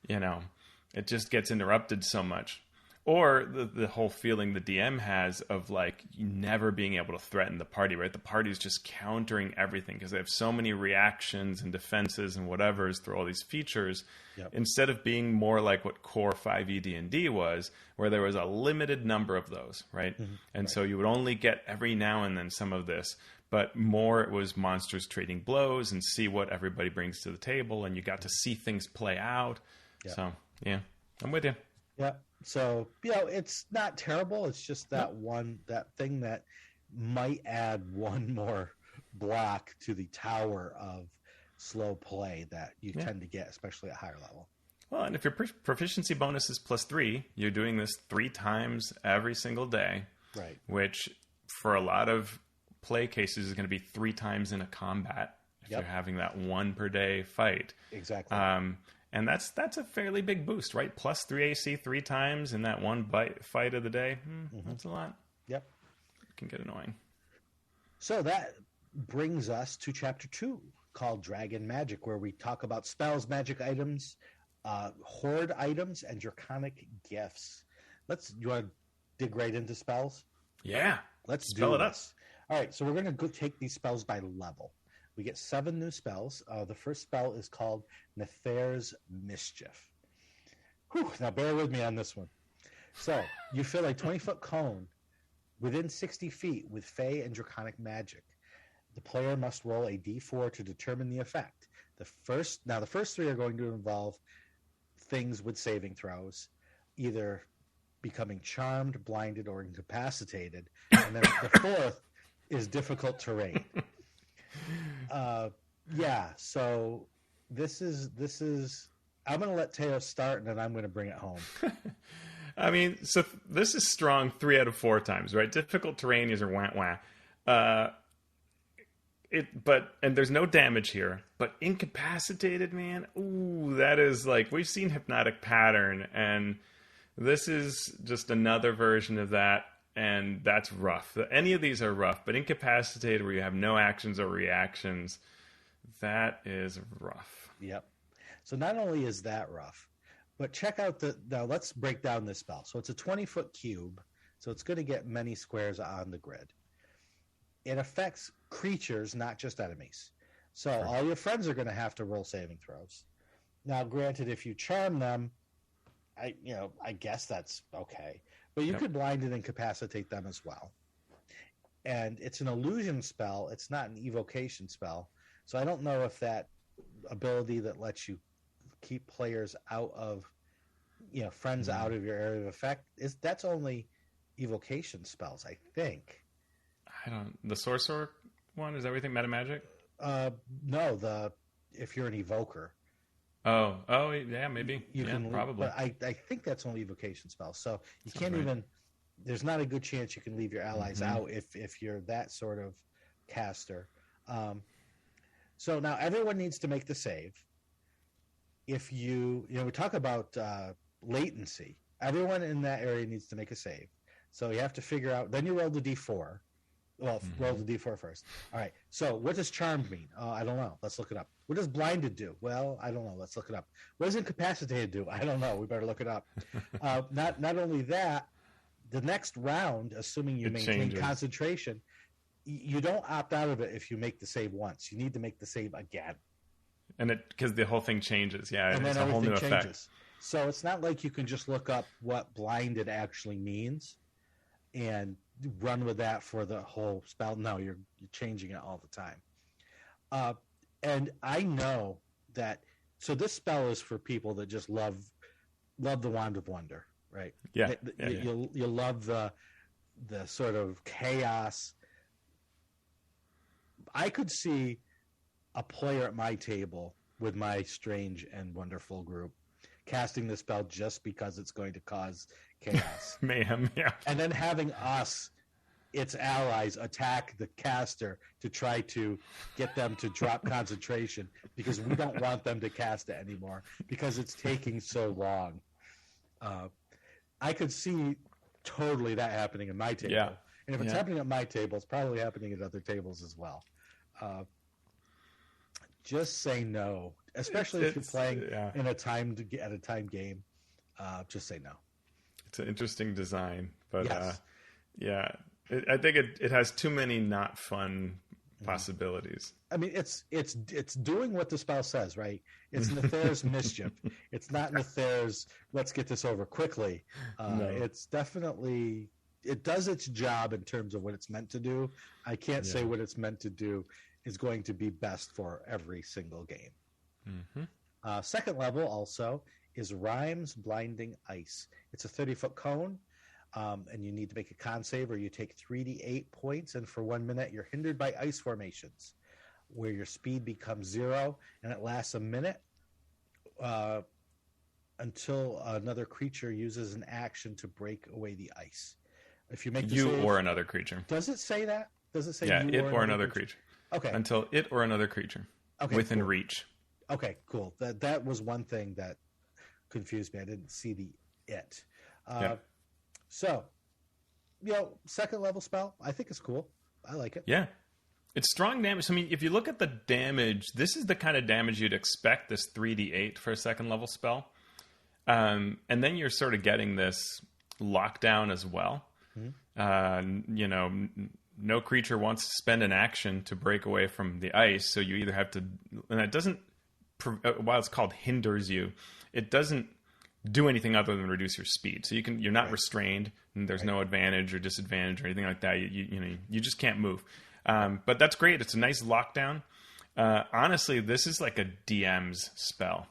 it just gets interrupted so much. Or the whole feeling the DM has of like never being able to threaten the party, right? The party's just countering everything because they have so many reactions and defenses and whatever's through all these features. Yep. Instead of being more like what core 5e D&D was, where there was a limited number of those, right? Mm-hmm. And so you would only get every now and then some of this, but more it was monsters trading blows and see what everybody brings to the table, and you got to see things play out. Yep. So, I'm with you. Yeah. So, it's not terrible. It's just that that thing that might add one more block to the tower of slow play that you tend to get, especially at higher level. Well, and if your proficiency bonus is +3, you're doing this 3 times every single day. Right. Which, for a lot of play cases, is going to be 3 times in a combat if you're having that 1 per day fight. Exactly. And that's a fairly big boost, right? +3 AC 3 times in that one fight of the day. That's a lot. Yep. It can get annoying. So that brings us to Chapter 2, called Dragon Magic, where we talk about spells, magic items, horde items, and draconic gifts. You want to dig right into spells? Yeah. Let's spell it up. All right, so we're going to go take these spells by level. We get 7 new spells. The first spell is called Nether's Mischief. Whew, now bear with me on this one. So you fill a 20-foot cone within 60 feet with Fey and Draconic magic. The player must roll a d4 to determine the effect. The first 3 are going to involve things with saving throws, either becoming charmed, blinded, or incapacitated. And then the fourth is difficult terrain. So this is I'm going to let Teos start, and then I'm going to bring it home. I mean, so this is strong 3 out of 4 times, right? Difficult terrain is a wah-wah. And there's no damage here, but incapacitated, man. Ooh, that is like, we've seen Hypnotic Pattern, and this is just another version of that, and that's rough. Any of these are rough, but incapacitated where you have no actions or reactions, that is rough. Yep. So not only is that rough, but check out now let's break down this spell. So it's a 20-foot cube, so it's going to get many squares on the grid. It affects creatures, not just enemies. So all your friends are going to have to roll saving throws. Now, granted, if you charm them, I guess that's okay. But you could blind and incapacitate them as well. And it's an illusion spell. It's not an evocation spell. So I don't know if that ability that lets you keep players out of, friends out of your area of effect, that's only evocation spells, I think. The sorcerer one, is everything meta magic? No, if you're an evoker. Oh, yeah, maybe. You can probably. But I think that's only evocation spells. So you can't even. There's not a good chance you can leave your allies out if you're that sort of caster. So now everyone needs to make the save. If we talk about latency. Everyone in that area needs to make a save. So you have to figure out. Then you roll the d4. Well, roll the d4 first. All right. So what does charmed mean? I don't know. Let's look it up. What does blinded do? Well, I don't know. Let's look it up. What does incapacitated do? I don't know. We better look it up. Not only that, the next round, assuming you maintain concentration, you don't opt out of it if you make the save once. You need to make the save again. And because the whole thing changes. Yeah, and it's then a whole new changes. Effect. So it's not like you can just look up what blinded actually means and run with that for the whole spell. No, you're changing it all the time. And I know that. So this spell is for people that just love the Wand of Wonder, right? Yeah. You love the sort of chaos. I could see a player at my table with my strange and wonderful group casting the spell just because it's going to cause chaos. Mayhem, yeah. And then having us, its allies, attack the caster to try to get them to drop concentration because we don't want them to cast it anymore because it's taking so long. I could see totally that happening at my table. Yeah. And if it's happening at my table, it's probably happening at other tables as well. Just say no, especially if you're playing in a timed game. Just say no. It's an interesting design, but yes. I think it has too many not fun possibilities. I mean, it's doing what the spell says, right? It's Nether's mischief. It's not Nether's let's get this over quickly. No. It's definitely it does its job in terms of what it's meant to do. I can't say what it's meant to do is going to be best for every single game. Mm-hmm. Second level also is Rhyme's Blinding Ice. It's a 30-foot cone, and you need to make a con save or you take 3d8 points, and for 1 minute you're hindered by ice formations, where your speed becomes 0, and it lasts a minute until another creature uses an action to break away the ice. If you make the save, or another creature. Does it say that? Does it say it or another creature? Okay. Until it or another creature within reach. Okay, cool. That was one thing that confused me. I didn't see the it. So, second level spell, I think it's cool. I like it. Yeah. It's strong damage. I mean, if you look at the damage, this is the kind of damage you'd expect, this 3d8 for a second level spell. And then you're sort of getting this lockdown as well. Mm-hmm. No creature wants to spend an action to break away from the ice, so you either have to, and it doesn't, while it's called hinders you, it doesn't do anything other than reduce your speed. So you're not restrained, and there's no advantage or disadvantage or anything like that. You just can't move. But that's great. It's a nice lockdown. Honestly, this is like a DM's spell.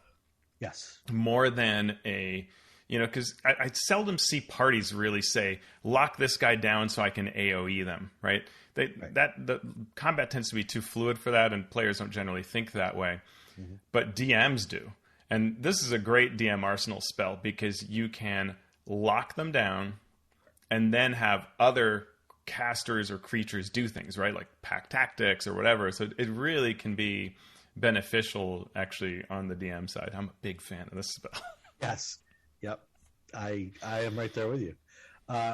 Yes. More than a because I seldom see parties really say, lock this guy down so I can AoE them, right? The combat tends to be too fluid for that, and players don't generally think that way. Mm-hmm. But DMs do. And this is a great DM arsenal spell because you can lock them down and then have other casters or creatures do things, right? Like pack tactics or whatever. So it really can be beneficial, actually, on the DM side. I'm a big fan of this spell. Yes. Yep. I am right there with you.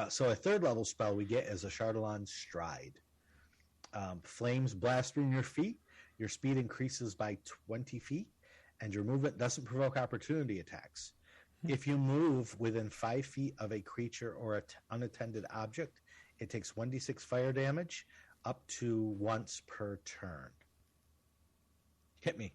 So a third level spell we get is a Chardalon Stride. Flames blast through your feet. Your speed increases by 20 feet, and your movement doesn't provoke opportunity attacks. If you move within 5 feet of a creature or an unattended object, it takes 1d6 fire damage up to once per turn. Hit me.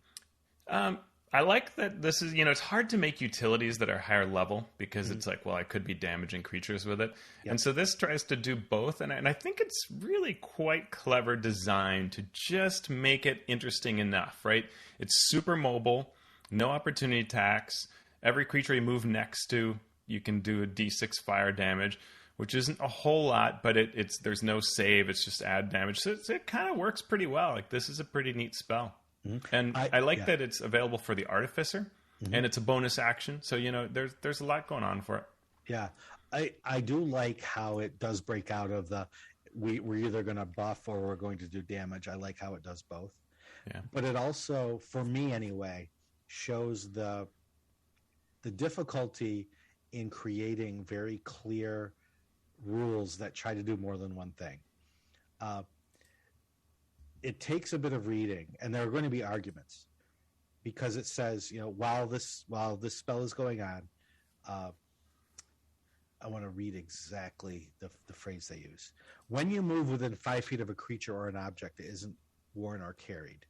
I like that this is, it's hard to make utilities that are higher level because it's like, well, I could be damaging creatures with it. Yep. And so this tries to do both. And I think it's really quite clever design to just make it interesting enough, right? It's super mobile, no opportunity attacks. Every creature you move next to, you can do a d6 fire damage, which isn't a whole lot, but there's no save. It's just add damage. So it kind of works pretty well. Like, this is a pretty neat spell. Mm-hmm. And I like that it's available for the Artificer, and it's a bonus action. So, there's a lot going on for it. Yeah. I do like how it does break out of we're either going to buff or we're going to do damage. I like how it does both. Yeah. But it also, for me anyway, shows the difficulty in creating very clear rules that try to do more than one thing. It takes a bit of reading, and there are going to be arguments because it says, while this spell is going on, I want to read exactly the phrase they use. When you move within 5 feet of a creature or an object that isn't worn or carried,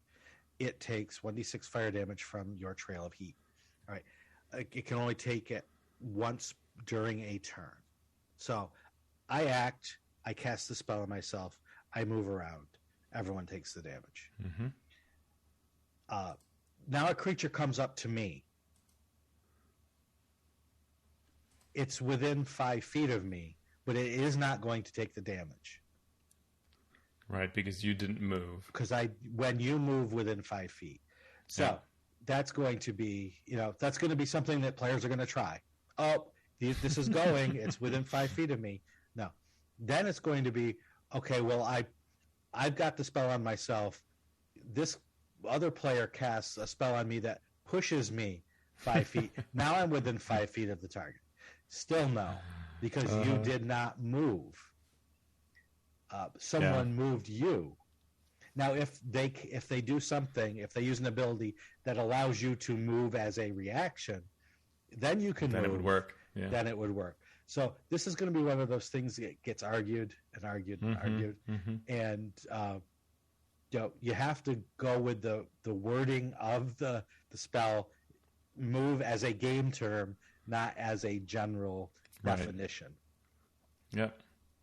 it takes 1d6 fire damage from your trail of heat. All right. It can only take it once during a turn. So I cast the spell on myself, I move around. Everyone takes the damage. Mm-hmm. Now a creature comes up to me. It's within 5 feet of me, but it is not going to take the damage. Right, because you didn't move. Because when you move within 5 feet. So that's going to be, that's going to be something that players are going to try. Oh, this is going. It's within 5 feet of me. No. Then it's going to be, okay, well, I've got the spell on myself. This other player casts a spell on me that pushes me 5 feet. Now I'm within 5 feet of the target. Still no, because you did not move. Someone moved you. Now, if they do something, if they use an ability that allows you to move as a reaction, then you can move. Then it would work. Yeah. Then it would work. So this is going to be one of those things that gets argued and argued and argued. Mm-hmm. And you have to go with the wording of the spell, move as a game term, not as a general definition. Yep.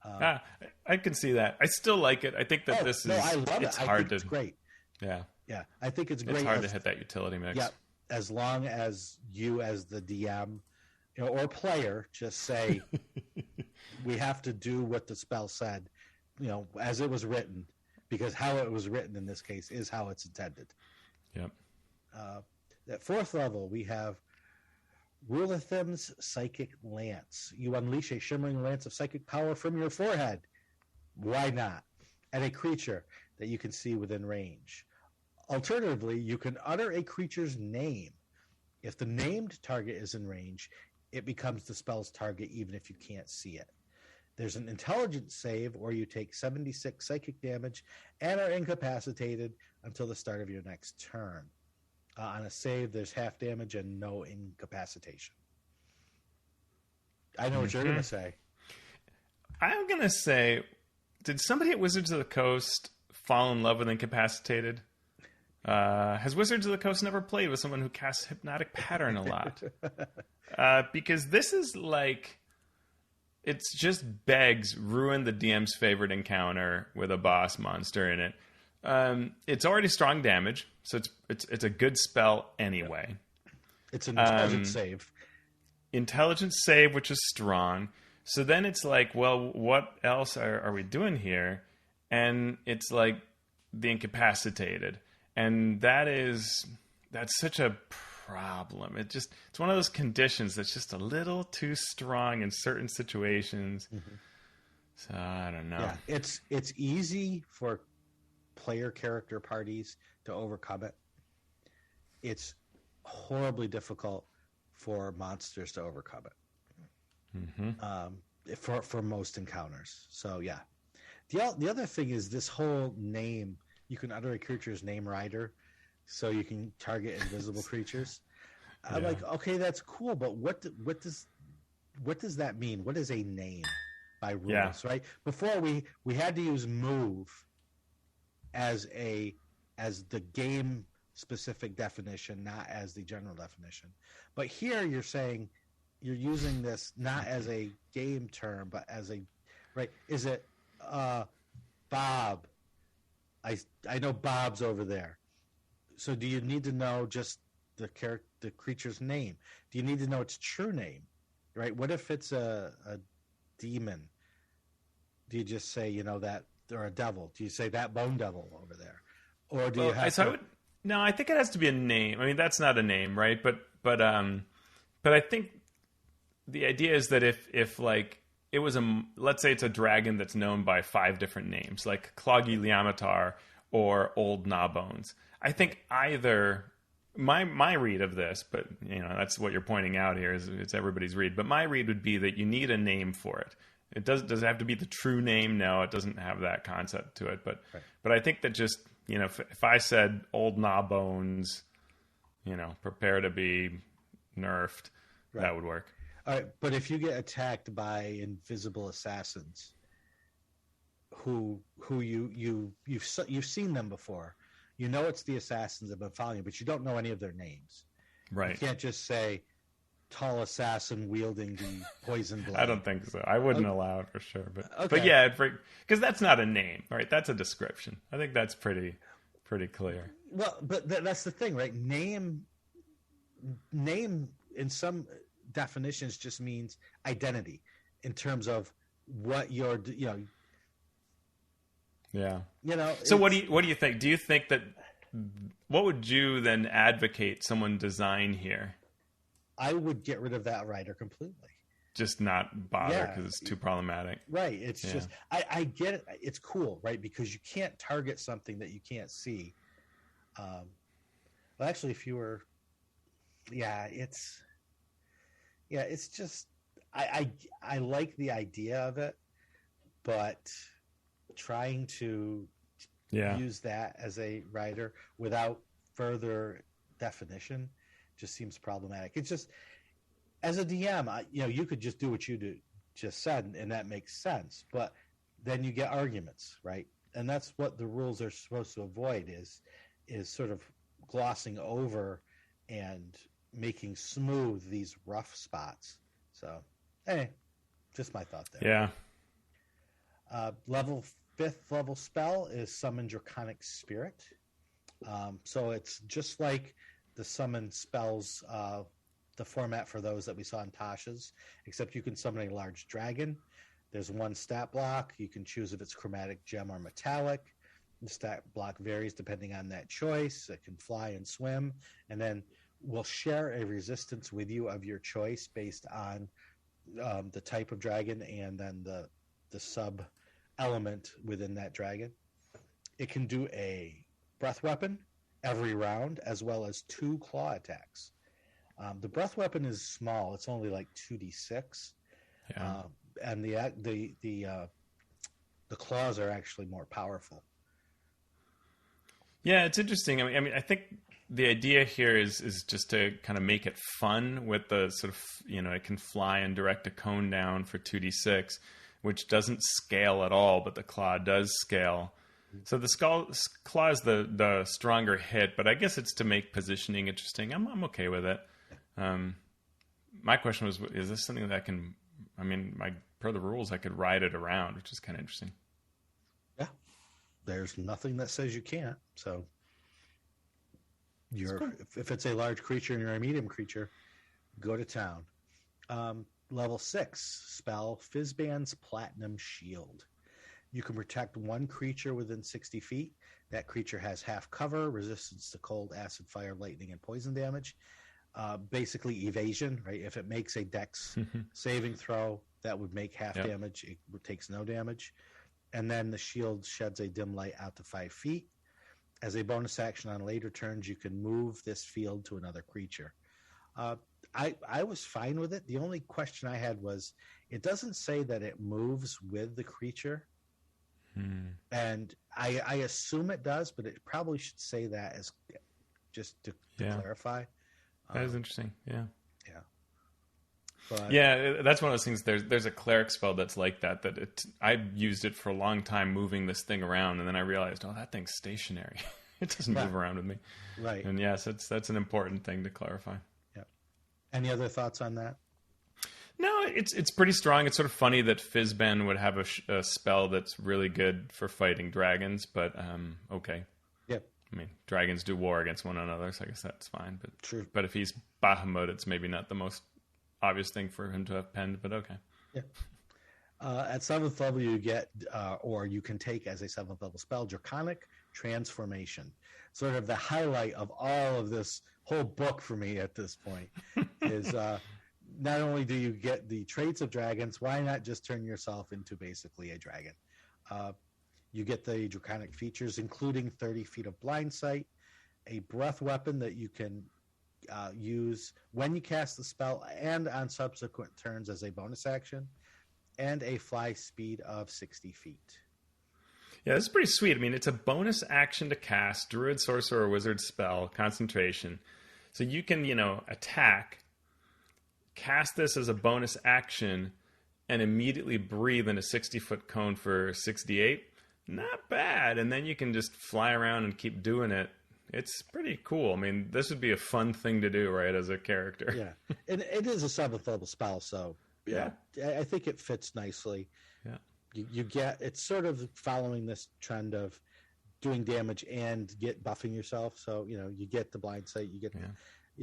I can see that. I still like it. I think that this is. No, I love it. I think it's great. Yeah. Yeah. I think it's great. It's hard to hit that utility mix. Yeah. As long as you, as the DM, or player, just say, we have to do what the spell said, as it was written, because how it was written in this case is how it's intended. Yep. At fourth level, we have Rulathim's Psychic Lance. You unleash a shimmering lance of psychic power from your forehead. Why not? At a creature that you can see within range. Alternatively, you can utter a creature's name. If the named target is in range, it becomes the spell's target even if you can't see it. There's an intelligence save, or you take 76 psychic damage and are incapacitated until the start of your next turn. On a save, there's half damage and no incapacitation. I know what you're going to say. I'm going to say, did somebody at Wizards of the Coast fall in love with incapacitated? Has Wizards of the Coast never played with someone who casts Hypnotic Pattern a lot? Because this is like, it's just begs ruin the DM's favorite encounter with a boss monster in it. It's already strong damage, so it's a good spell anyway. It's an intelligence save. intelligence save, which is strong. So then it's like, well, what else are we doing here? And it's like the incapacitated. And that's such a problem. It's one of those conditions that's just a little too strong in certain situations. Mm-hmm. So I don't know. Yeah, it's easy for player character parties to overcome it. It's horribly difficult for monsters to overcome it. Mm-hmm. For most encounters. So yeah. The other thing is this whole name. You can utter a creature's name rider, so you can target invisible creatures. I'm like, okay, that's cool, but what does that mean? What is a name by rules, right? Before we had to use move as the game specific definition, not as the general definition. But here you're saying you're using this not as a game term, but as a right. Is it Bob? I know Bob's over there. So do you need to know just the creature's name? Do you need to know its true name? Right? What if it's a demon? Do you just say, that, or a devil? Do you say that bone devil over there? Or do you have to... No, I think it has to be a name. I mean, that's not a name, right? But I think the idea is that if like it was let's say it's a dragon that's known by 5 different names, like Cloggy Liamatar or Old Gnawbones. I think either my read of this, but that's what you're pointing out here is it's everybody's read. But my read would be that you need a name for it. Does it have to be the true name? No, it doesn't have that concept to it. But right. But I think that just if I said Old Gnawbones, prepare to be nerfed, right. That would work. All right, but if you get attacked by invisible assassins, who you've seen them before, it's the assassins that have been following you, but you don't know any of their names. Right. You can't just say tall assassin wielding the poison blade. I don't think so. I wouldn't allow it for sure, but yeah, because that's not a name, right? That's a description. I think that's pretty clear. Well, but that's the thing, right? Name in some definitions just means identity in terms of what you're yeah. So what do you think? Do you think that what would you then advocate someone design here? I would get rid of that rider completely. Just not bother because it's too problematic. Right. It's just I get it. It's cool, right? Because you can't target something that you can't see. Well, actually, if you were, it's just I like the idea of it, but trying to use that as a rider without further definition just seems problematic. It's just, as a DM, you could just do what you just said, and that makes sense. But then you get arguments, right? And that's what the rules are supposed to avoid is sort of glossing over and making smooth these rough spots. So, just my thought there. Yeah. 5th level spell is Summon Draconic Spirit. So it's just like the summon spells, the format for those that we saw in Tasha's, except you can summon a large dragon. There's 1 stat block. You can choose if it's chromatic, gem, or metallic. The stat block varies depending on that choice. It can fly and swim. And then we'll share a resistance with you of your choice based on the type of dragon and then the sub element within that dragon. It can do a breath weapon every round, as well as 2 claw attacks. The breath weapon is small; it's only like 2d6, and the claws are actually more powerful. Yeah, it's interesting. I mean, I think the idea here is just to kind of make it fun with the sort of it can fly and direct a cone down for 2d6, which doesn't scale at all, but the claw does scale. So the claw is the stronger hit, but I guess it's to make positioning interesting. I'm okay with it. My question was, is this something that I can? I mean, per the rules, I could ride it around, which is kind of interesting. Yeah, there's nothing that says you can't. So Cool. If it's a large creature and you're a medium creature, go to town. Level 6 spell, Fizban's Platinum Shield. You can protect one creature within 60 feet. That creature has half cover, resistance to cold, acid, fire, lightning, and poison damage. Basically evasion, right? If it makes a dex saving throw, that would make half damage. It takes no damage. And then the shield sheds a dim light out to 5 feet. As a bonus action on later turns, you can move this field to another creature. I was fine with it. The only question I had was, it doesn't say that it moves with the creature. And I assume it does, but it probably should say that as just to clarify. That is interesting. Yeah. Yeah. But, yeah, that's one of those things. There's a cleric spell that's like that. I used it for a long time, moving this thing around, and then I realized, that thing's stationary. It doesn't move around with me. Right. And yes, that's an important thing to clarify. Yeah. Any other thoughts on that? No, it's pretty strong. It's sort of funny that Fizban would have a spell that's really good for fighting dragons, but okay. Yep. I mean, dragons do war against one another, so I guess that's fine. But true. But if he's Bahamut, it's maybe not the most obvious thing for him to have penned, but okay. Yeah. At 7th level, you get, or you can take as a 7th level spell, Draconic Transformation. Sort of the highlight of all of this whole book for me at this point is not only do you get the traits of dragons, why not just turn yourself into basically a dragon? You get the draconic features, including 30 feet of blind sight, a breath weapon that you can use when you cast the spell and on subsequent turns as a bonus action, and a fly speed of 60 feet. Yeah, this is pretty sweet. I mean, it's a bonus action to cast Druid, Sorcerer, or Wizard spell, concentration. So you can, attack, cast this as a bonus action, and immediately breathe in a 60-foot cone for 68. Not bad. And then you can just fly around and keep doing it. It's pretty cool. I mean, this would be a fun thing to do, right, as a character. Yeah. And it is a 7th level spell, so yeah, I think it fits nicely. Yeah. You get, it's sort of following this trend of doing damage and buffing yourself. So, you get the blind sight, you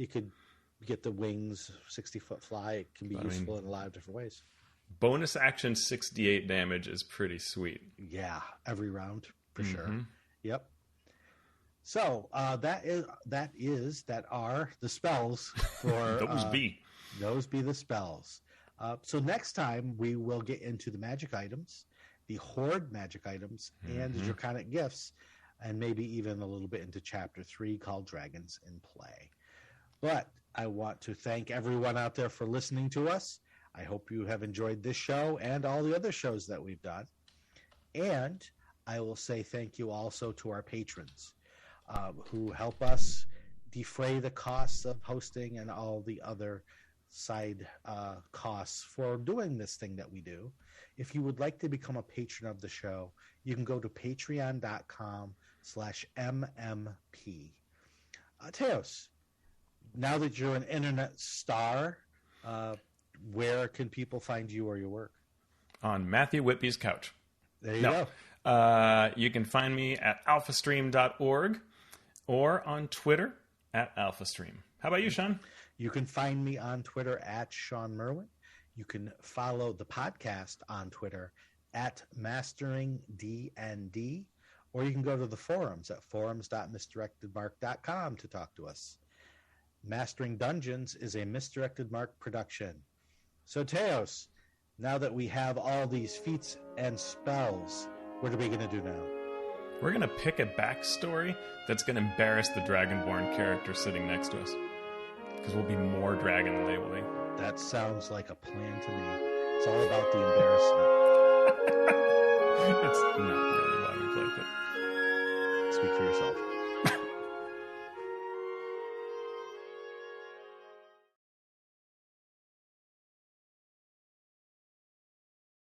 could get the wings, 60-foot fly. It can be useful in a lot of different ways. Bonus action 68 damage is pretty sweet. Yeah, every round for sure. Yep. So that are the spells for those be the spells. So next time we will get into the magic items, the horde magic items, and the draconic gifts, and maybe even a little bit into chapter 3 called Dragons in Play. But I want to thank everyone out there for listening to us. I hope you have enjoyed this show and all the other shows that we've done. And I will say thank you also to our patrons who help us defray the costs of hosting and all the other side costs for doing this thing that we do. If you would like to become a patron of the show, you can go to patreon.com/MMP. Teos, now that you're an internet star, where can people find you or your work? On Matthew Whitby's couch. There you go. You can find me at alphastream.org or on Twitter at alphastream. How about you, Shawn? You can find me on Twitter at Shawn Merwin. You can follow the podcast on Twitter at MasteringDND, or you can go to the forums at forums.misdirectedmark.com to talk to us. Mastering Dungeons is a Misdirected Mark production. So, Teos, now that we have all these feats and spells, what are we going to do now? We're going to pick a backstory that's going to embarrass the Dragonborn character sitting next to us. Because we'll be more dragon than they will be. That sounds like a plan to me. It's all about the embarrassment. It's not really why we play, but speak for yourself.